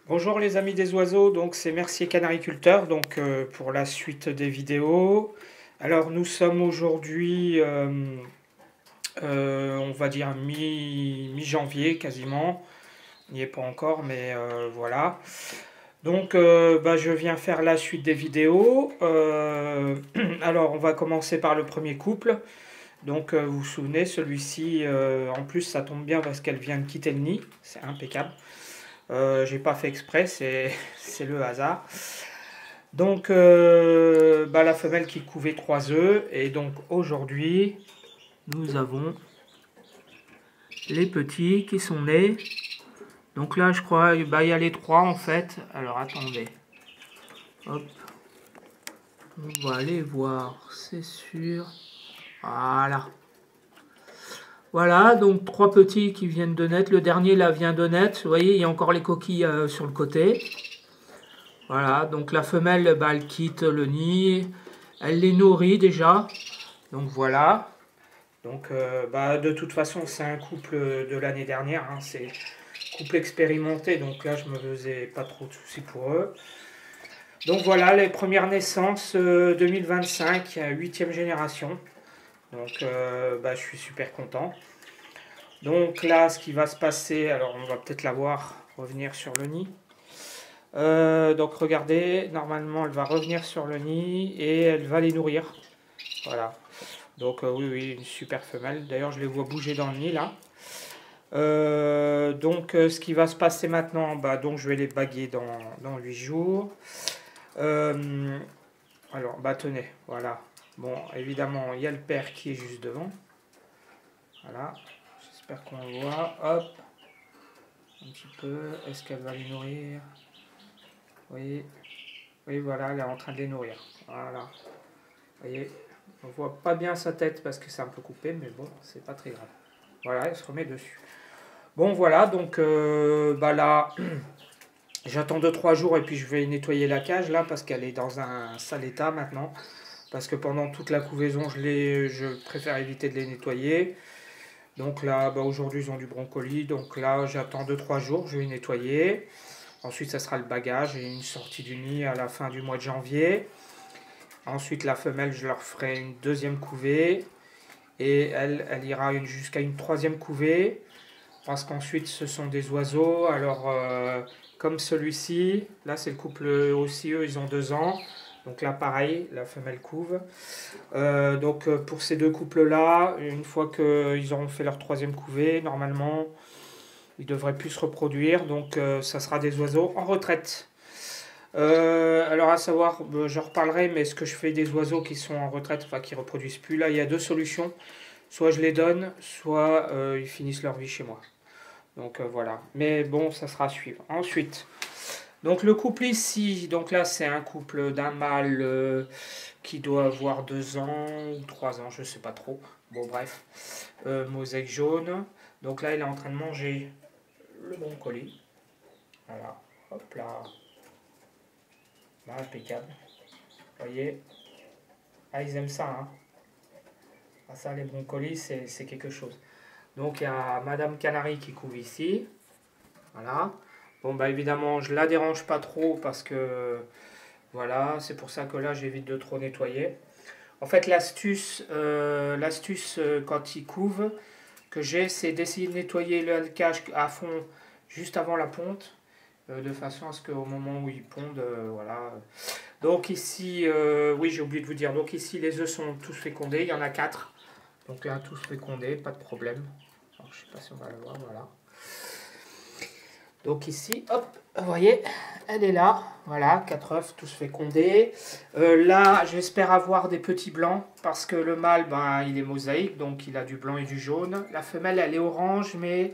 Bonjour les amis des oiseaux, donc c'est Mercier Canariculteur donc pour la suite des vidéos. Alors nous sommes aujourd'hui, on va dire mi-janvier quasiment. On n'y est pas encore, mais voilà. Donc je viens faire la suite des vidéos. Alors on va commencer par le premier couple. Donc vous vous souvenez, celui-ci, en plus ça tombe bien parce qu'elle vient de quitter le nid, c'est impeccable. J'ai pas fait exprès, c'est le hasard. Donc, la femelle qui couvait 3 œufs. Et donc, aujourd'hui, nous avons les petits qui sont nés. Donc là, je crois, il y a les 3 en fait. Alors, attendez. Hop. On va aller voir, c'est sûr. Voilà. Voilà, donc 3 petits qui viennent de naître. Le dernier, là, vient de naître. Vous voyez, il y a encore les coquilles sur le côté. Voilà, donc la femelle, elle quitte le nid, elle les nourrit déjà. Donc voilà. Donc de toute façon, c'est un couple de l'année dernière, hein, c'est couple expérimenté, donc là je me faisais pas trop de soucis pour eux. Donc voilà, les premières naissances 2025, 8e génération. Donc je suis super content. Donc là, ce qui va se passer, alors on va peut-être la voir revenir sur le nid. Donc regardez, normalement elle va revenir sur le nid et elle va les nourrir. Voilà. Donc oui, une super femelle. D'ailleurs, je les vois bouger dans le nid là. Ce qui va se passer maintenant, donc je vais les baguer dans 8 jours. Alors, tenez, voilà. Bon, évidemment, il y a le père qui est juste devant. Voilà. J'espère qu'on le voit. Hop. Un petit peu. Est-ce qu'elle va les nourrir? Oui. Oui, voilà, elle est en train de les nourrir. Voilà. Vous voyez, on voit pas bien sa tête parce que c'est un peu coupé, mais bon, c'est pas très grave. Voilà, elle se remet dessus. Bon, voilà, donc là, j'attends 2-3 jours et puis je vais nettoyer la cage là parce qu'elle est dans un sale état maintenant. Parce que pendant toute la couvaison, je préfère éviter de les nettoyer. Donc là, aujourd'hui, ils ont du brocoli. Donc là, j'attends 2-3 jours, je vais nettoyer. Ensuite, ça sera le bagage et une sortie du nid à la fin du mois de janvier. Ensuite, la femelle, je leur ferai une deuxième couvée. Et elle ira jusqu'à une troisième couvée. Parce qu'ensuite, ce sont des oiseaux. Alors, comme celui-ci, là, c'est le couple aussi, eux, ils ont 2 ans. Donc là, pareil, la femelle couve. Pour ces deux couples-là, une fois qu'ils auront fait leur troisième couvée, normalement, ils devraient plus se reproduire. Donc, ça sera des oiseaux en retraite. Alors, à savoir, j'en reparlerai, mais est-ce que je fais des oiseaux qui sont en retraite, enfin qui reproduisent plus? Là, il y a deux solutions. Soit je les donne, soit ils finissent leur vie chez moi. Donc voilà. Mais bon, ça sera à suivre. Ensuite, donc le couple ici, donc là c'est un couple d'un mâle qui doit avoir 2 ans ou 3 ans, je sais pas trop. Bon bref, mosaïque jaune. Donc là il est en train de manger le brocoli. Voilà, hop là. Là, impeccable. Vous voyez. Ah ils aiment ça, hein. Ah, ça les brocolis c'est quelque chose. Donc il y a Madame Canary qui couve ici. Voilà. Bon évidemment je la dérange pas trop parce que voilà, c'est pour ça que là j'évite de trop nettoyer. En fait l'astuce quand il couve que j'ai, c'est d'essayer de nettoyer le cage à fond juste avant la ponte, de façon à ce qu'au moment où il pondent, voilà. Donc ici, oui j'ai oublié de vous dire, donc ici les œufs sont tous fécondés, il y en a 4. Donc là tous fécondés, pas de problème. Alors, je sais pas si on va le voir, voilà. Donc ici, hop, vous voyez, elle est là. Voilà, 4 œufs, tous fécondés. Là, j'espère avoir des petits blancs parce que le mâle, il est mosaïque, donc il a du blanc et du jaune. La femelle, elle est orange, mais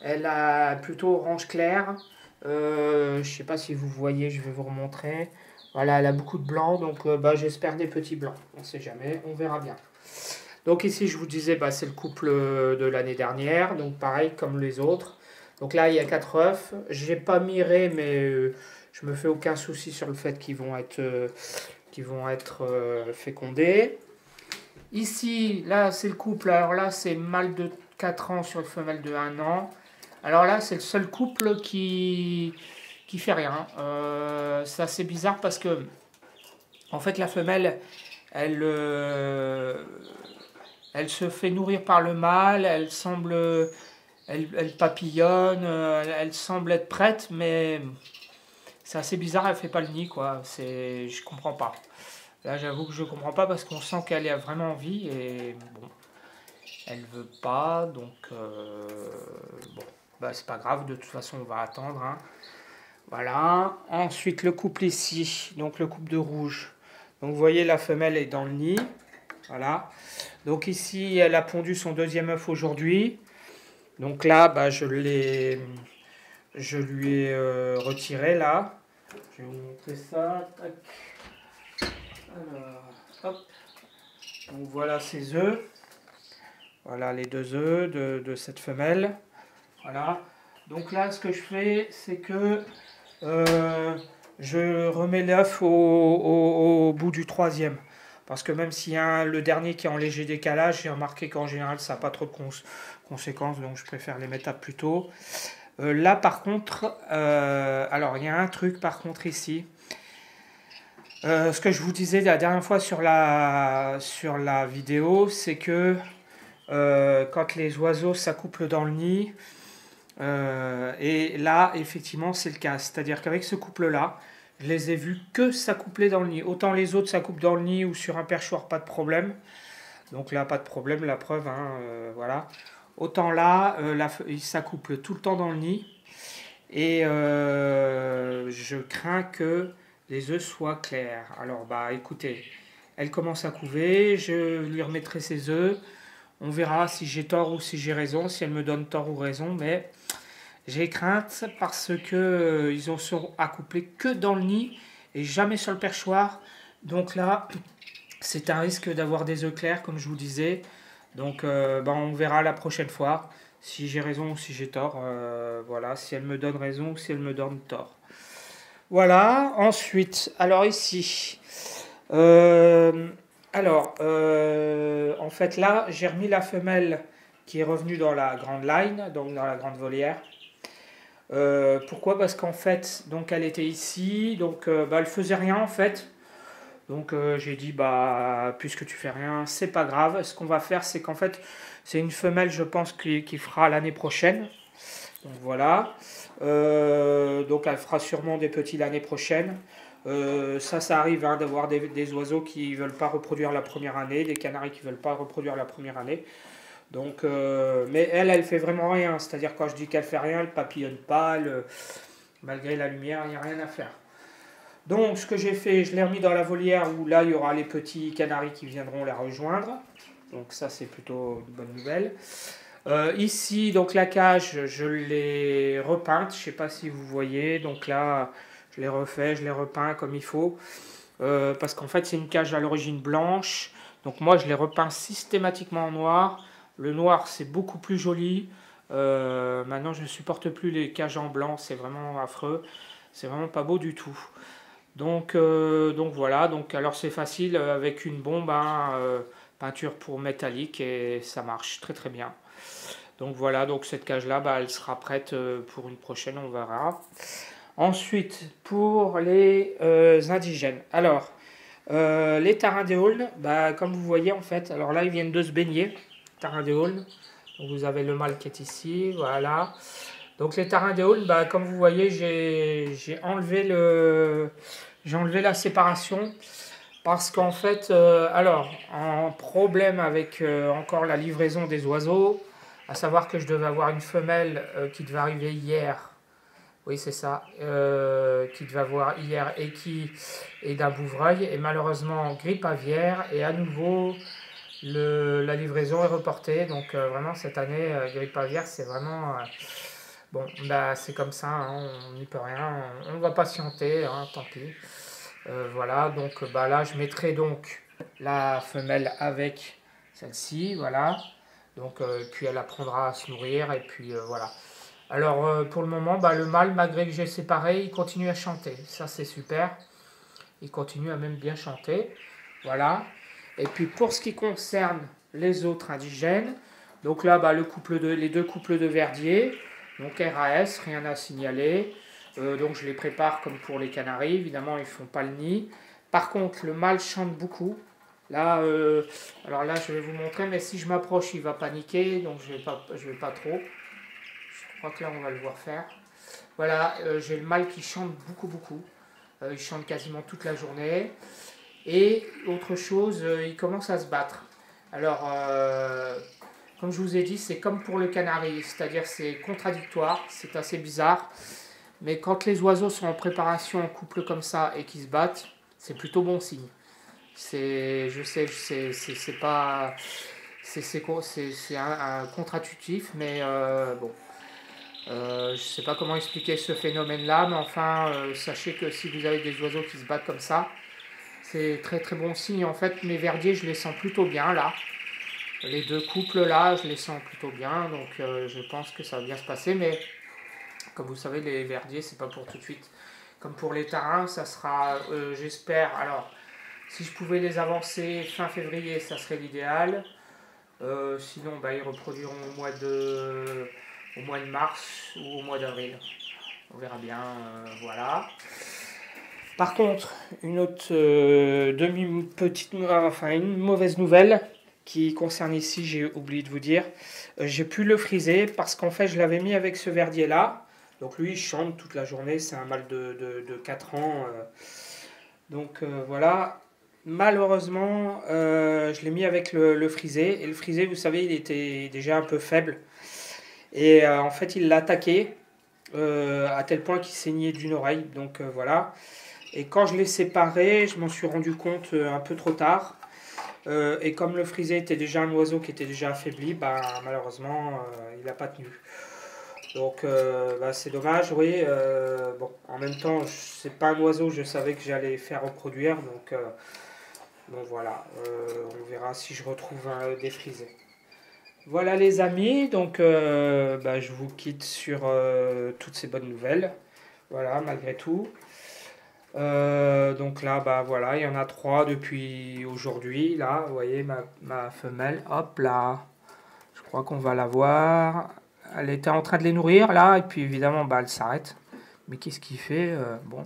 elle a plutôt orange clair. Je ne sais pas si vous voyez, je vais vous remontrer. Voilà, elle a beaucoup de blanc, donc j'espère des petits blancs. On ne sait jamais, on verra bien. Donc ici, je vous disais, c'est le couple de l'année dernière, donc pareil comme les autres. Donc là, il y a 4 œufs. J'ai pas miré, mais je me fais aucun souci sur le fait qu'ils vont être fécondés. Ici, là, c'est le couple. Alors là, c'est mâle de 4 ans sur une femelle de 1 an. Alors là, c'est le seul couple qui fait rien. C'est assez bizarre parce que, en fait, la femelle, elle se fait nourrir par le mâle, elle semble, elle papillonne, elle semble être prête, mais c'est assez bizarre, elle fait pas le nid, quoi. Je comprends pas. Là, j'avoue que je comprends pas parce qu'on sent qu'elle a vraiment envie et bon, elle veut pas, donc bon, bah c'est pas grave, de toute façon on va attendre, hein. Voilà. Ensuite le couple ici, donc le couple de rouge. Donc vous voyez la femelle est dans le nid, voilà. Donc ici elle a pondu son deuxième œuf aujourd'hui. Donc là, bah je lui ai retiré là. Je vais vous montrer ça. Tac. Alors, hop. Donc voilà ses œufs. Voilà les 2 œufs de cette femelle. Voilà. Donc là, ce que je fais, c'est que je remets l'œuf au bout du 3e. Parce que même s'il y a le dernier qui est en léger décalage, j'ai remarqué qu'en général, ça n'a pas trop de conséquences. Donc je préfère les mettre plus tôt. Là, par contre, alors il y a un truc par contre ici. Ce que je vous disais la dernière fois sur la vidéo, c'est que quand les oiseaux s'accouplent dans le nid, et là, effectivement, c'est le cas. C'est-à-dire qu'avec ce couple-là, je les ai vus que s'accoupler dans le nid. Autant les autres s'accouplent dans le nid ou sur un perchoir, pas de problème. Donc là, pas de problème, la preuve, hein, voilà. Autant là, ils s'accouplent tout le temps dans le nid. Et je crains que les œufs soient clairs. Alors, bah écoutez, elle commence à couver, je lui remettrai ses œufs. On verra si j'ai tort ou si j'ai raison, si elle me donne tort ou raison, mais j'ai crainte parce que ils en sont accouplés que dans le nid et jamais sur le perchoir. Donc là, c'est un risque d'avoir des œufs clairs, comme je vous disais. Donc bah, on verra la prochaine fois si j'ai raison ou si j'ai tort. Voilà, si elle me donne raison ou si elle me donne tort. Voilà, ensuite, alors ici, en fait là, j'ai remis la femelle qui est revenue dans la grande line, donc dans la grande volière. Pourquoi? Parce qu'en fait, donc elle était ici, donc bah, elle faisait rien en fait. Donc j'ai dit, bah, puisque tu fais rien, c'est pas grave. Ce qu'on va faire, c'est qu'en fait, c'est une femelle, je pense, qui fera l'année prochaine. Donc voilà. Donc elle fera sûrement des petits l'année prochaine. Ça arrive hein, d'avoir des oiseaux qui ne veulent pas reproduire la première année, des canaris qui ne veulent pas reproduire la première année. Donc, mais elle fait vraiment rien. C'est-à-dire quand je dis qu'elle fait rien, elle papillonne pas, malgré la lumière, il n'y a rien à faire. Donc ce que j'ai fait, je l'ai remis dans la volière où là il y aura les petits canaris qui viendront la rejoindre. Donc ça c'est plutôt une bonne nouvelle. Ici donc la cage je l'ai repeinte, je ne sais pas si vous voyez. Donc là je l'ai refait, je l'ai repeint comme il faut. Parce qu'en fait c'est une cage à l'origine blanche. Donc moi je l'ai repeint systématiquement en noir. Le noir c'est beaucoup plus joli. Maintenant je ne supporte plus les cages en blanc, c'est vraiment affreux. C'est vraiment pas beau du tout. Donc voilà, donc alors c'est facile avec une bombe, hein, peinture pour métallique et ça marche très très bien. Donc voilà, donc cette cage là, bah, elle sera prête pour une prochaine, on verra. Ensuite, pour les indigènes. Alors, les tarins des aulnes, bah, comme vous voyez en fait, alors là ils viennent de se baigner, tarins des aulnes. Donc vous avez le mâle qui est ici, voilà. Donc les tarins des aulnes, bah, comme vous voyez, j'ai enlevé la séparation parce qu'en fait, alors, un problème avec encore la livraison des oiseaux, à savoir que je devais avoir une femelle qui devait arriver hier, oui c'est ça, qui devait avoir hier et qui est d'un bouvreuil, et malheureusement grippe aviaire, et à nouveau la livraison est reportée, donc vraiment cette année, grippe aviaire c'est vraiment... bon, bah, c'est comme ça, hein, on n'y peut rien, on va patienter, hein, tant pis. Voilà, donc bah, là je mettrai donc la femelle avec celle-ci, voilà. Donc puis elle apprendra à se nourrir et puis voilà. Alors pour le moment, bah, le mâle, malgré que j'ai séparé, il continue à chanter. Ça c'est super. Il continue à même bien chanter. Voilà. Et puis pour ce qui concerne les autres indigènes, donc là bah, les 2 couples de verdiers. Donc RAS, rien à signaler. Donc je les prépare comme pour les canaris. Évidemment, ils ne font pas le nid. Par contre, le mâle chante beaucoup. Là, alors là, je vais vous montrer, mais si je m'approche, il va paniquer, donc je vais pas trop. Je crois que là, on va le voir faire. Voilà, j'ai le mâle qui chante beaucoup, beaucoup. Il chante quasiment toute la journée. Et autre chose, il commence à se battre. Alors, comme je vous ai dit, c'est comme pour le canari, c'est-à-dire c'est contradictoire, c'est assez bizarre. Mais quand les oiseaux sont en préparation en couple comme ça et qu'ils se battent, c'est plutôt bon signe. Je sais, c'est pas, c'est un contre-intuitif, mais bon, je sais pas comment expliquer ce phénomène-là, mais enfin, sachez que si vous avez des oiseaux qui se battent comme ça, c'est très très bon signe. En fait, mes verdiers, je les sens plutôt bien là. Les deux couples là, je les sens plutôt bien, donc je pense que ça va bien se passer, mais comme vous savez, les verdiers, c'est pas pour tout de suite. Comme pour les tarins, ça sera, j'espère, alors, si je pouvais les avancer fin février, ça serait l'idéal. Sinon, bah, ils reproduiront au mois de mars ou au mois d'avril. On verra bien, voilà. Par contre, une autre une mauvaise nouvelle qui concerne ici, j'ai oublié de vous dire. J'ai pu le friser parce qu'en fait, je l'avais mis avec ce verdier là. Donc lui, il chante toute la journée, c'est un mâle de 4 ans. Donc voilà. Malheureusement, je l'ai mis avec le frisé. Et le frisé, vous savez, il était déjà un peu faible. Et en fait, il l'a attaqué à tel point qu'il saignait d'une oreille. Donc voilà. Et quand je l'ai séparé, je m'en suis rendu compte un peu trop tard. Et comme le frisé était déjà un oiseau qui était déjà affaibli, bah, malheureusement, il n'a pas tenu. Donc bah, c'est dommage, oui. Bon, en même temps, c'est pas un oiseau, je savais que j'allais faire reproduire. Donc voilà, on verra si je retrouve des frisés. Voilà les amis, donc bah, je vous quitte sur toutes ces bonnes nouvelles. Voilà, malgré tout. Donc là, bah voilà, il y en a 3 depuis aujourd'hui. Là, vous voyez ma femelle, hop là. Je crois qu'on va la voir. Elle était en train de les nourrir là, et puis évidemment, bah, elle s'arrête. Mais qu'est-ce qu'il fait bon.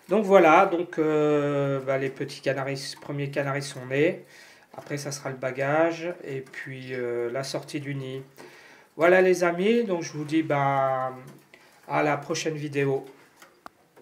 Donc voilà, donc bah, les premiers canaris sont nés. Après, ça sera le bagage et puis la sortie du nid. Voilà les amis, donc je vous dis bah, à la prochaine vidéo.